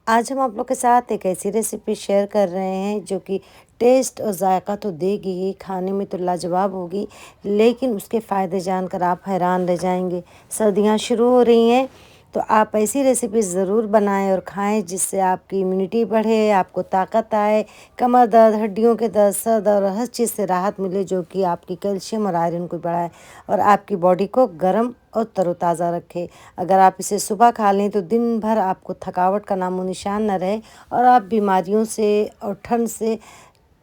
आज हम आप लोग के साथ एक ऐसी रेसिपी शेयर कर रहे हैं जो कि टेस्ट और जायका तो देगी ही, खाने में तो लाजवाब होगी, लेकिन उसके फ़ायदे जानकर आप हैरान रह जाएंगे। सर्दियां शुरू हो रही हैं तो आप ऐसी रेसिपी ज़रूर बनाएं और खाएं जिससे आपकी इम्यूनिटी बढ़े, आपको ताकत आए, कमर दर्द, हड्डियों के दर्द, सर दर्द और हर चीज़ से राहत मिले, जो कि आपकी कैल्शियम और आयरन को बढ़ाए और आपकी बॉडी को गर्म और तरोताज़ा रखे। अगर आप इसे सुबह खा लें तो दिन भर आपको थकावट का नामो निशान न रहे और आप बीमारियों से और ठंड से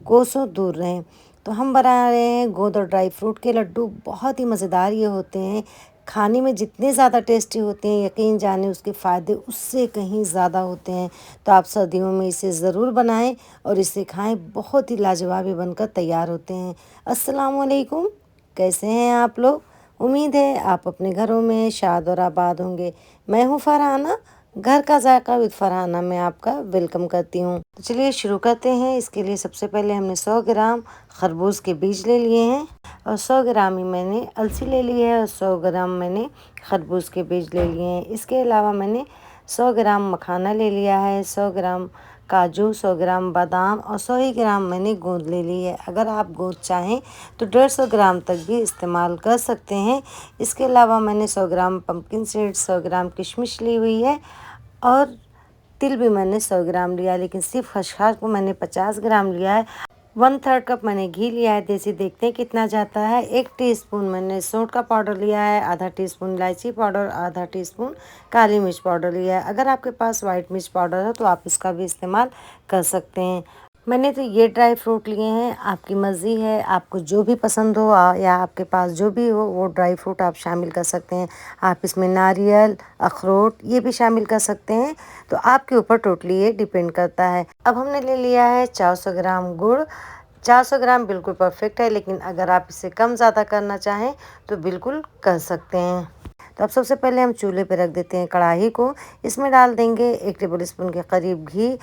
कोसों दूर रहें। तो हम बना रहे हैं गोंद और ड्राई फ्रूट के लड्डू। बहुत ही मज़ेदार ये होते हैं, खाने में जितने ज़्यादा टेस्टी होते हैं यकीन जाने उसके फ़ायदे उससे कहीं ज़्यादा होते हैं। तो आप सर्दियों में इसे ज़रूर बनाएं और इसे खाएं, बहुत ही लाजवाब ये बनकर तैयार होते हैं। अस्सलाम वालेकुम, कैसे हैं आप लोग? उम्मीद है आप अपने घरों में शाद और आबाद होंगे। मैं हूँ फरहाना, घर का जायका विद फरहाना में आपका वेलकम करती हूँ। तो चलिए शुरू करते हैं। इसके लिए सबसे पहले हमने 100 ग्राम खरबूज के बीज ले लिए हैं और 100 ग्राम ही मैंने अलसी ले ली है और 100 ग्राम मैंने खरबूज के बीज ले लिए हैं। इसके अलावा मैंने 100 ग्राम मखाना ले लिया है, 100 ग्राम काजू, 100 ग्राम बादाम और 100 ही ग्राम मैंने गोंद ले ली है। अगर आप गोंद चाहें तो 150 ग्राम तक भी इस्तेमाल कर सकते हैं। इसके अलावा मैंने 100 ग्राम पम्पकिन सीड्स, 100 ग्राम किशमिश ली हुई है और तिल भी मैंने 100 ग्राम लिया है, लेकिन सिर्फ खसखस को मैंने 50 ग्राम लिया है। 1/3 कप मैंने घी लिया है देसी, देखते हैं कितना जाता है। 1 टीस्पून मैंने सौंठ का पाउडर लिया है, आधा टीस्पून इलायची पाउडर, आधा टीस्पून काली मिर्च पाउडर लिया है। अगर आपके पास वाइट मिर्च पाउडर है तो आप इसका भी इस्तेमाल कर सकते हैं। मैंने तो ये ड्राई फ्रूट लिए हैं, आपकी मर्ज़ी है, आपको जो भी पसंद हो या आपके पास जो भी हो वो ड्राई फ्रूट आप शामिल कर सकते हैं। आप इसमें नारियल, अखरोट ये भी शामिल कर सकते हैं, तो आपके ऊपर टोटली ये डिपेंड करता है। अब हमने ले लिया है 400 ग्राम गुड़। 400 ग्राम बिल्कुल परफेक्ट है, लेकिन अगर आप इसे कम ज़्यादा करना चाहें तो बिल्कुल कर सकते हैं। तो अब सबसे पहले हम चूल्हे पे रख देते हैं कढ़ाई को। इसमें डाल देंगे 1 टेबल स्पून के करीब घी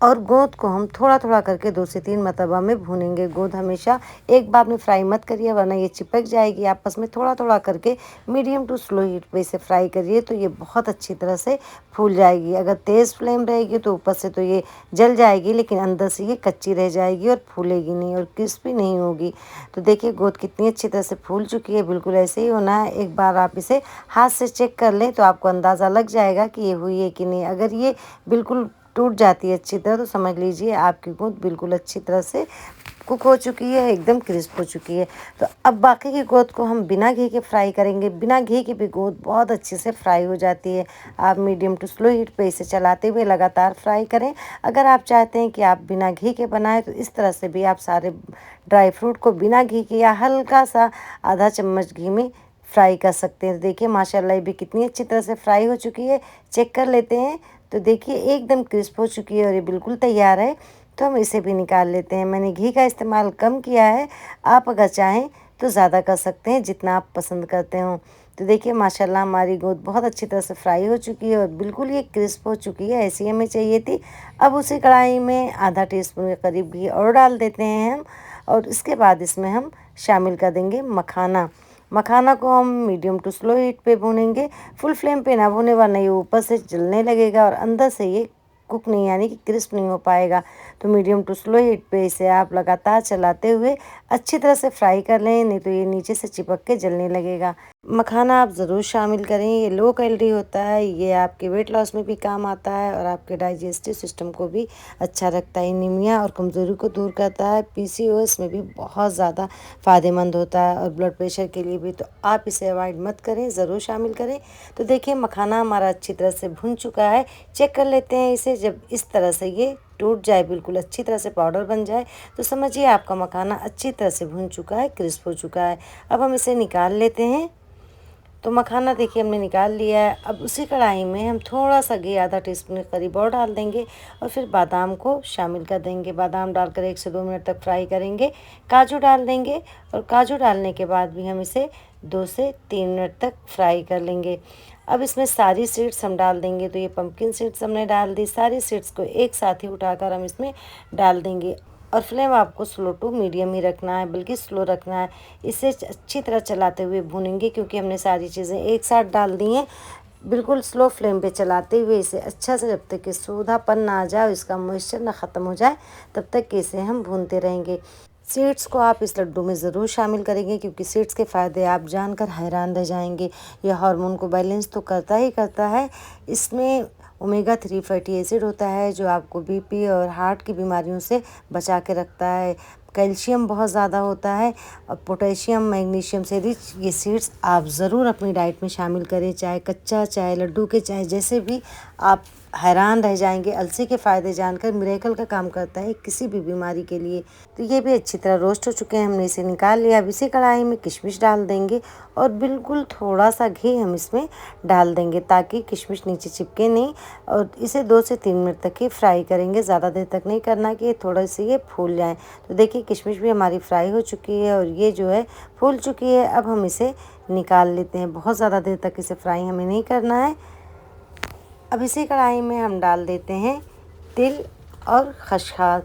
और गोंद को हम थोड़ा थोड़ा करके 2 से 3 मरतबा में भूनेंगे। गोंद हमेशा एक बार में फ्राई मत करिए वरना ये चिपक जाएगी। आपस में थोड़ा थोड़ा करके मीडियम टू स्लो हीट पे इसे फ्राई करिए तो ये बहुत अच्छी तरह से फूल जाएगी। अगर तेज़ फ्लेम रहेगी तो ऊपर से तो ये जल जाएगी, लेकिन अंदर से ये कच्ची रह जाएगी और फूलेगी नहीं और क्रिस्पी नहीं होगी। तो देखिए गोंद कितनी अच्छी तरह से फूल चुकी है, बिल्कुल ऐसे ही होना है। एक बार आप इसे हाथ से चेक कर लें तो आपको अंदाज़ा लग जाएगा कि ये हुई है कि नहीं। अगर ये बिल्कुल टूट जाती है अच्छी तरह तो समझ लीजिए आपकी गोंद बिल्कुल अच्छी तरह से कुक हो चुकी है, एकदम क्रिस्प हो चुकी है। तो अब बाकी की गोंद को हम बिना घी के फ्राई करेंगे। बिना घी की भी गोंद बहुत अच्छे से फ्राई हो जाती है। आप मीडियम टू स्लो हीट पे इसे चलाते हुए लगातार फ्राई करें। अगर आप चाहते हैं कि आप बिना घी के बनाएं तो इस तरह से भी आप सारे ड्राई फ्रूट को बिना घी के या हल्का सा आधा चम्मच घी में फ्राई कर सकते हैं। देखिए माशाल्लाह ये भी कितनी अच्छी तरह से फ्राई हो चुकी है। चेक कर लेते हैं तो देखिए एकदम क्रिस्प हो चुकी है और ये बिल्कुल तैयार है। तो हम इसे भी निकाल लेते हैं। मैंने घी का इस्तेमाल कम किया है, आप अगर चाहें तो ज़्यादा कर सकते हैं जितना आप पसंद करते हो। तो देखिए माशाल्लाह हमारी गोंद बहुत अच्छी तरह से फ्राई हो चुकी है और बिल्कुल ये क्रिस्प हो चुकी है, ऐसी हमें चाहिए थी। अब उसी कढ़ाई में आधा टीस्पून के करीब घी और डाल देते हैं हम और इसके बाद इसमें हम शामिल कर देंगे मखाना। मखाना को हम मीडियम टू स्लो हीट पे भूनेंगे, फुल फ्लेम पे ना भूने वरना ये ऊपर से जलने लगेगा और अंदर से ये कुक नहीं यानी कि क्रिस्प नहीं हो पाएगा। तो मीडियम टू स्लो हीट पे इसे आप लगातार चलाते हुए अच्छी तरह से फ्राई कर लें, नहीं तो ये नीचे से चिपक के जलने लगेगा। मखाना आप ज़रूर शामिल करें, ये लो कैलोरी होता है, ये आपके वेट लॉस में भी काम आता है और आपके डाइजेस्टिव सिस्टम को भी अच्छा रखता है। एनीमिया और कमज़ोरी को दूर करता है। पीसीओएस में भी बहुत ज़्यादा फ़ायदेमंद होता है और ब्लड प्रेशर के लिए भी। तो आप इसे अवॉइड मत करें, ज़रूर शामिल करें। तो देखिए मखाना हमारा अच्छी तरह से भुन चुका है। चेक कर लेते हैं इसे। जब इस तरह से ये टूट जाए, बिल्कुल अच्छी तरह से पाउडर बन जाए, तो समझिए आपका मखाना अच्छी तरह से भुन चुका है, क्रिस्प हो चुका है। अब हम इसे निकाल लेते हैं। तो मखाना देखिए हमने निकाल लिया है। अब उसी कढ़ाई में हम थोड़ा सा घी आधा टीस्पून के करीब और डाल देंगे और फिर बादाम को शामिल कर देंगे। बादाम डालकर 1 से 2 मिनट तक फ्राई करेंगे। काजू डाल देंगे और काजू डालने के बाद भी हम इसे 2 से 3 मिनट तक फ्राई कर लेंगे। अब इसमें सारी सीड्स हम डाल देंगे। तो ये पम्पकिन सीड्स हमने डाल दी, सारी सीड्स को एक साथ ही उठाकर हम इसमें डाल देंगे और फ्लेम आपको स्लो टू मीडियम ही रखना है, बल्कि स्लो रखना है। इसे अच्छी तरह चलाते हुए भूनेंगे क्योंकि हमने सारी चीज़ें एक साथ डाल दी हैं। बिल्कुल स्लो फ्लेम पे चलाते हुए इसे अच्छा से जब तक कि सूधापन ना आ जाए, इसका मॉइस्चर ना ख़त्म हो जाए, तब तक कि इसे हम भूनते रहेंगे। सीड्स को आप इस लड्डू में ज़रूर शामिल करेंगे, क्योंकि सीड्स के फ़ायदे आप जानकर हैरान रह जाएंगे। यह हार्मोन को बैलेंस तो करता ही करता है, इसमें ओमेगा 3 फैटी एसिड होता है जो आपको बीपी और हार्ट की बीमारियों से बचा के रखता है। कैल्शियम बहुत ज़्यादा होता है और पोटेशियम मैग्नीशियम से रिच ये सीड्स आप ज़रूर अपनी डाइट में शामिल करें, चाहे कच्चा चाहे लड्डू के चाहे जैसे भी। आप हैरान रह जाएंगे। अलसी के फ़ायदे जानकर मिरेकल का काम करता है किसी भी बीमारी के लिए। तो ये भी अच्छी तरह रोस्ट हो चुके हैं, हमने इसे निकाल लिया। अब इसी कढ़ाई में किशमिश डाल देंगे और बिल्कुल थोड़ा सा घी हम इसमें डाल देंगे ताकि किशमिश नीचे चिपके नहीं। और इसे 2 से 3 मिनट तक ही फ्राई करेंगे, ज़्यादा देर तक नहीं करना कि थोड़ा सी ये फूल जाए। तो देखिए किशमिश भी हमारी फ्राई हो चुकी है और ये जो है फूल चुकी है। अब हम इसे निकाल लेते हैं, बहुत ज़्यादा देर तक इसे फ्राई हमें नहीं करना है। अब इसी कढ़ाई में हम डाल देते हैं तिल और खसखस।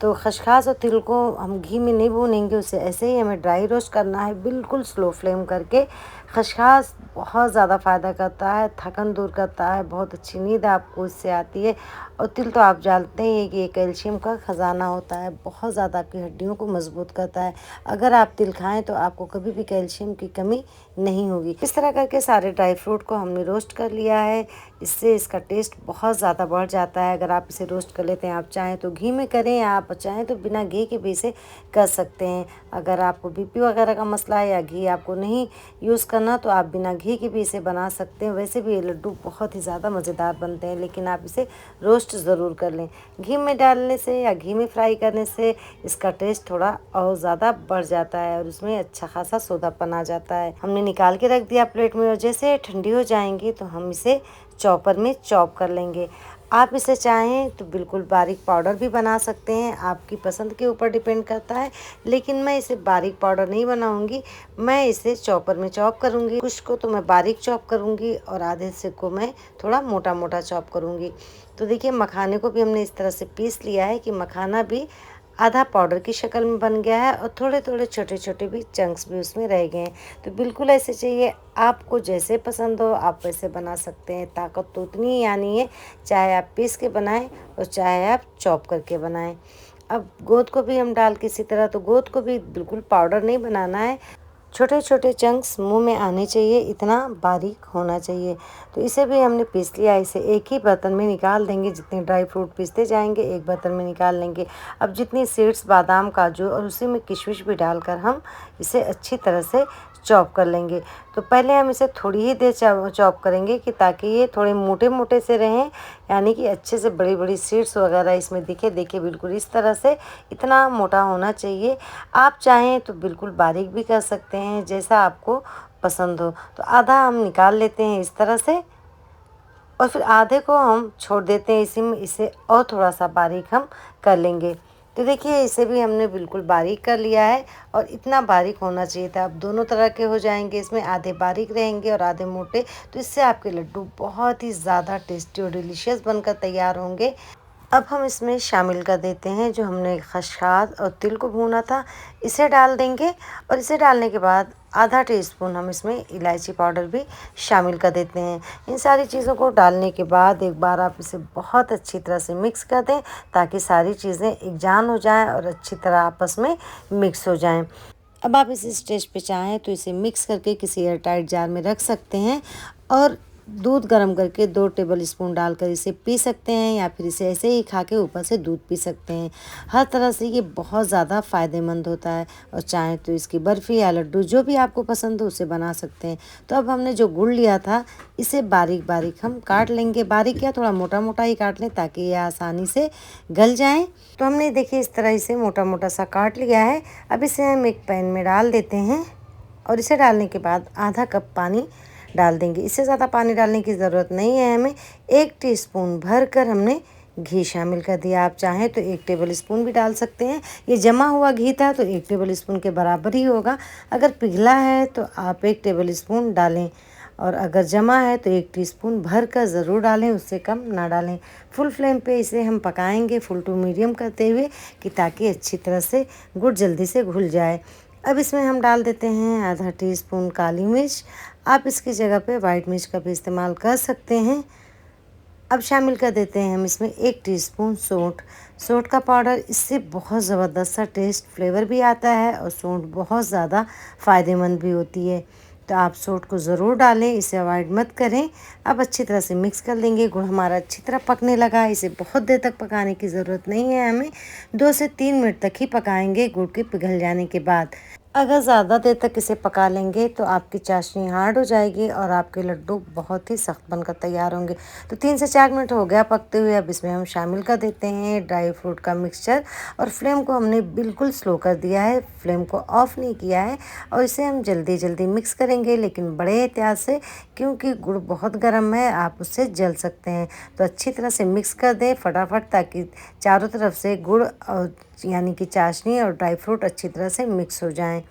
तो खसखस और तिल को हम घी में नहीं भूनेंगे, उसे ऐसे ही हमें ड्राई रोस्ट करना है बिल्कुल स्लो फ्लेम करके। खसखस बहुत ज़्यादा फ़ायदा करता है, थकन दूर करता है, बहुत अच्छी नींद आपको इससे आती है। और तिल तो आप जानते ही कि ये कैल्शियम का ख़जाना होता है, बहुत ज़्यादा आपकी हड्डियों को मजबूत करता है। अगर आप तिल खाएं तो आपको कभी भी कैल्शियम की कमी नहीं होगी। इस तरह करके सारे ड्राई फ्रूट को हमने रोस्ट कर लिया है, इससे इसका टेस्ट बहुत ज़्यादा बढ़ जाता है। अगर आप इसे रोस्ट कर लेते हैं, आप चाहें तो घी में करें, आप चाहें तो बिना घी के भी इसे कर सकते हैं। अगर आपको बीपी वगैरह का मसला है या घी आपको नहीं यूज़ करना तो आप बिना घी के भी इसे बना सकते हैं। वैसे भी ये लड्डू बहुत ही ज़्यादा मज़ेदार बनते हैं, लेकिन आप इसे रोस्ट ज़रूर कर लें। घी में डालने से या घी में फ्राई करने से इसका टेस्ट थोड़ा और ज़्यादा बढ़ जाता है और उसमें अच्छा खासा सोदापन आ जाता है। हमने निकाल के रख दिया प्लेट में और जैसे ठंडी हो जाएंगी तो हम इसे चॉपर में चॉप कर लेंगे। आप इसे चाहें तो बिल्कुल बारीक पाउडर भी बना सकते हैं, आपकी पसंद के ऊपर डिपेंड करता है। लेकिन मैं इसे बारीक पाउडर नहीं बनाऊंगी, मैं इसे चॉपर में चॉप करूंगी। कुछ को तो मैं बारीक चॉप करूंगी और आधे से को मैं थोड़ा मोटा मोटा चॉप करूंगी। तो देखिए मखाने को भी हमने इस तरह से पीस लिया है कि मखाना भी आधा पाउडर की शक्ल में बन गया है और थोड़े थोड़े छोटे छोटे भी चंक्स भी उसमें रह गए हैं। तो बिल्कुल ऐसे चाहिए, आपको जैसे पसंद हो आप वैसे बना सकते हैं। ताकत तो उतनी ही आनी है, चाहे आप पीस के बनाएं और चाहे आप चॉप करके बनाएं। अब गोंद को भी हम डाल के इसी तरह, तो गोंद को भी बिल्कुल पाउडर नहीं बनाना है, छोटे छोटे चंक्स मुंह में आने चाहिए, इतना बारीक होना चाहिए। तो इसे भी हमने पीस लिया। इसे एक ही बर्तन में निकाल देंगे, जितने ड्राई फ्रूट पीसते जाएंगे एक बर्तन में निकाल लेंगे। अब जितनी सीड्स बादाम काजू और उसी में किशमिश भी डालकर हम इसे अच्छी तरह से चॉप कर लेंगे। तो पहले हम इसे थोड़ी ही देर चॉप करेंगे कि ताकि ये थोड़े मोटे मोटे से रहें, यानी कि अच्छे से बड़ी बड़ी सीड्स वगैरह इसमें दिखे। देखिए बिल्कुल इस तरह से इतना मोटा होना चाहिए। आप चाहें तो बिल्कुल बारीक भी कर सकते हैं, जैसा आपको पसंद हो। तो आधा हम निकाल लेते हैं इस तरह से और फिर आधे को हम छोड़ देते हैं इसी में, इसे और थोड़ा सा बारीक हम कर लेंगे। तो देखिए इसे भी हमने बिल्कुल बारीक कर लिया है और इतना बारीक होना चाहिए था। अब दोनों तरह के हो जाएंगे, इसमें आधे बारीक रहेंगे और आधे मोटे। तो इससे आपके लड्डू बहुत ही ज़्यादा टेस्टी और डिलीशियस बनकर तैयार होंगे। अब हम इसमें शामिल कर देते हैं जो हमने खसखस और तिल को भूना था, इसे डाल देंगे। और इसे डालने के बाद आधा टीस्पून हम इसमें इलायची पाउडर भी शामिल कर देते हैं। इन सारी चीज़ों को डालने के बाद एक बार आप इसे बहुत अच्छी तरह से मिक्स कर दें ताकि सारी चीज़ें एकजान हो जाएं और अच्छी तरह आपस में मिक्स हो जाएं। अब आप इस स्टेज पे चाहें तो इसे मिक्स करके किसी एयरटाइट जार में रख सकते हैं और दूध गर्म करके 2 टेबल स्पून डालकर इसे पी सकते हैं, या फिर इसे ऐसे ही खा के ऊपर से दूध पी सकते हैं। हर तरह से ये बहुत ज़्यादा फ़ायदेमंद होता है। और चाहें तो इसकी बर्फ़ी या लड्डू जो भी आपको पसंद हो उसे बना सकते हैं। तो अब हमने जो गुड़ लिया था इसे बारीक बारीक हम काट लेंगे, बारीक या थोड़ा मोटा मोटा ही काट लें ताकि ये आसानी से गल जाएँ। तो हमने देखिए इस तरह इसे मोटा मोटा सा काट लिया है। अब इसे हम एक पैन में डाल देते हैं और इसे डालने के बाद आधा कप पानी डाल देंगे। इससे ज़्यादा पानी डालने की ज़रूरत नहीं है हमें। 1 टीस्पून भरकर हमने घी शामिल कर दिया। आप चाहें तो 1 टेबल स्पून भी डाल सकते हैं। ये जमा हुआ घी था तो 1 टेबल स्पून के बराबर ही होगा। अगर पिघला है तो आप 1 टेबल स्पून डालें और अगर जमा है तो 1 टीस्पून भरकर ज़रूर डालें, उससे कम ना डालें। फुल फ्लेम पे इसे हम पकाएंगे फुल टू मीडियम करते हुए कि ताकि अच्छी तरह से गुड़ जल्दी से घुल जाए। अब इसमें हम डाल देते हैं आधा टीस्पून काली मिर्च, आप इसकी जगह पे वाइट मिर्च का भी इस्तेमाल कर सकते हैं। अब शामिल कर देते हैं हम इसमें 1 टीस्पून सौंठ। सौंठ का पाउडर, इससे बहुत ज़बरदस्त सा टेस्ट फ्लेवर भी आता है और सौंठ बहुत ज़्यादा फ़ायदेमंद भी होती है। तो आप सौंठ को ज़रूर डालें, इसे अवॉइड मत करें। अब अच्छी तरह से मिक्स कर लेंगे। गुड़ हमारा अच्छी तरह पकने लगा है, इसे बहुत देर तक पकाने की ज़रूरत नहीं है, हमें 2 से 3 मिनट तक ही पकाएंगे गुड़ के पिघल जाने के बाद। अगर ज़्यादा देर तक इसे पका लेंगे तो आपकी चाशनी हार्ड हो जाएगी और आपके लड्डू बहुत ही सख्त बनकर तैयार होंगे। तो 3 से 4 मिनट हो गया पकते हुए। अब इसमें हम शामिल कर देते हैं ड्राई फ्रूट का मिक्सचर और फ्लेम को हमने बिल्कुल स्लो कर दिया है, फ्लेम को ऑफ नहीं किया है। और इसे हम जल्दी जल्दी मिक्स करेंगे, लेकिन बड़े एहतियात से, क्योंकि गुड़ बहुत गर्म है, आप उससे जल सकते हैं। तो अच्छी तरह से मिक्स कर दें फटाफट, ताकि चारों तरफ से गुड़ और यानी कि चाशनी और ड्राई फ्रूट अच्छी तरह से मिक्स हो जाएं।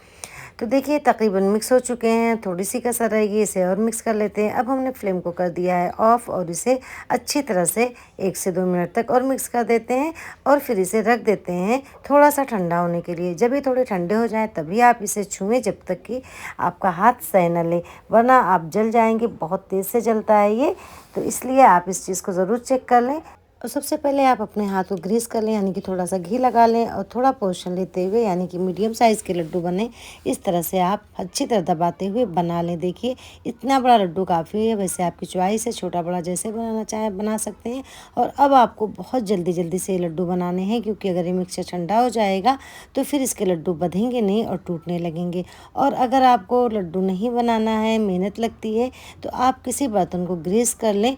तो देखिए तकरीबन मिक्स हो चुके हैं, थोड़ी सी कसर रहेगी, इसे और मिक्स कर लेते हैं। अब हमने फ्लेम को कर दिया है ऑफ और इसे अच्छी तरह से 1 से 2 मिनट तक और मिक्स कर देते हैं और फिर इसे रख देते हैं थोड़ा सा ठंडा होने के लिए। जब ये थोड़े ठंडे हो जाएं तभी आप इसे छुएं, जब तक कि आपका हाथ सह न ले, वरना आप जल जाएंगे। बहुत तेज़ से जलता है ये, तो इसलिए आप इस चीज़ को ज़रूर चेक कर लें। और सबसे पहले आप अपने हाथ को ग्रीस कर लें, यानी कि थोड़ा सा घी लगा लें और थोड़ा पोर्शन लेते हुए, यानी कि मीडियम साइज़ के लड्डू बने, इस तरह से आप अच्छी तरह दबाते हुए बना लें। देखिए इतना बड़ा लड्डू काफ़ी है, वैसे आपकी चॉइस है, छोटा बड़ा जैसे बनाना चाहें बना सकते हैं। और अब आपको बहुत जल्दी जल्दी से लड्डू बनाने हैं, क्योंकि अगर ये मिक्सचर ठंडा हो जाएगा तो फिर इसके लड्डू बंधेंगे नहीं और टूटने लगेंगे। और अगर आपको लड्डू नहीं बनाना है, मेहनत लगती है, तो आप किसी बर्तन को ग्रीस कर लें।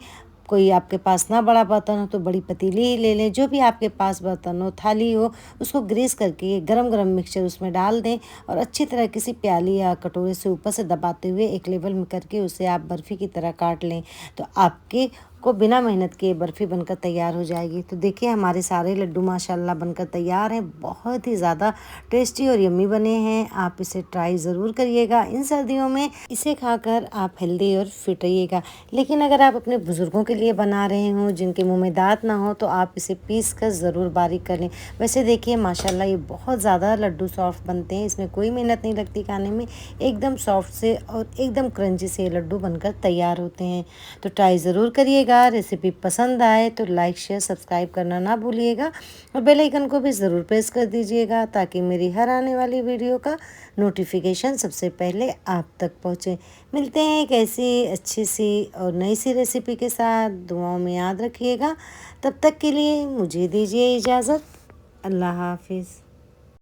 कोई आपके पास ना बड़ा बर्तन हो तो बड़ी पतीली ही ले लें, जो भी आपके पास बर्तन हो, थाली हो, उसको ग्रीस करके गरम गरम मिक्सचर उसमें डाल दें और अच्छी तरह किसी प्याली या कटोरे से ऊपर से दबाते हुए एक लेवल में करके उसे आप बर्फ़ी की तरह काट लें। तो आपके को बिना मेहनत के बर्फ़ी बनकर तैयार हो जाएगी। तो देखिए हमारे सारे लड्डू माशाल्लाह बनकर तैयार हैं, बहुत ही ज़्यादा टेस्टी और यम्मी बने हैं। आप इसे ट्राई ज़रूर करिएगा इन सर्दियों में, इसे खाकर आप हेल्दी और फिट रहिएगा। लेकिन अगर आप अपने बुज़ुर्गों के लिए बना रहे हों जिनके मुँह में दाँत ना हो, तो आप इसे पीस कर ज़रूर बारीक कर लें। वैसे देखिए माशाल्लाह ये बहुत ज़्यादा लड्डू सॉफ्ट बनते हैं, इसमें कोई मेहनत नहीं लगती खाने में, एकदम सॉफ्ट से और एकदम क्रंची से लड्डू बनकर तैयार होते हैं। तो ट्राई ज़रूर करिएगा। रेसिपी पसंद आए तो लाइक शेयर सब्सक्राइब करना ना भूलिएगा और बेल आइकन को भी ज़रूर प्रेस कर दीजिएगा, ताकि मेरी हर आने वाली वीडियो का नोटिफिकेशन सबसे पहले आप तक पहुँचे। मिलते हैं एक ऐसी अच्छी सी और नई सी रेसिपी के साथ। दुआओं में याद रखिएगा। तब तक के लिए मुझे दीजिए इजाज़त। अल्लाह हाफिज़।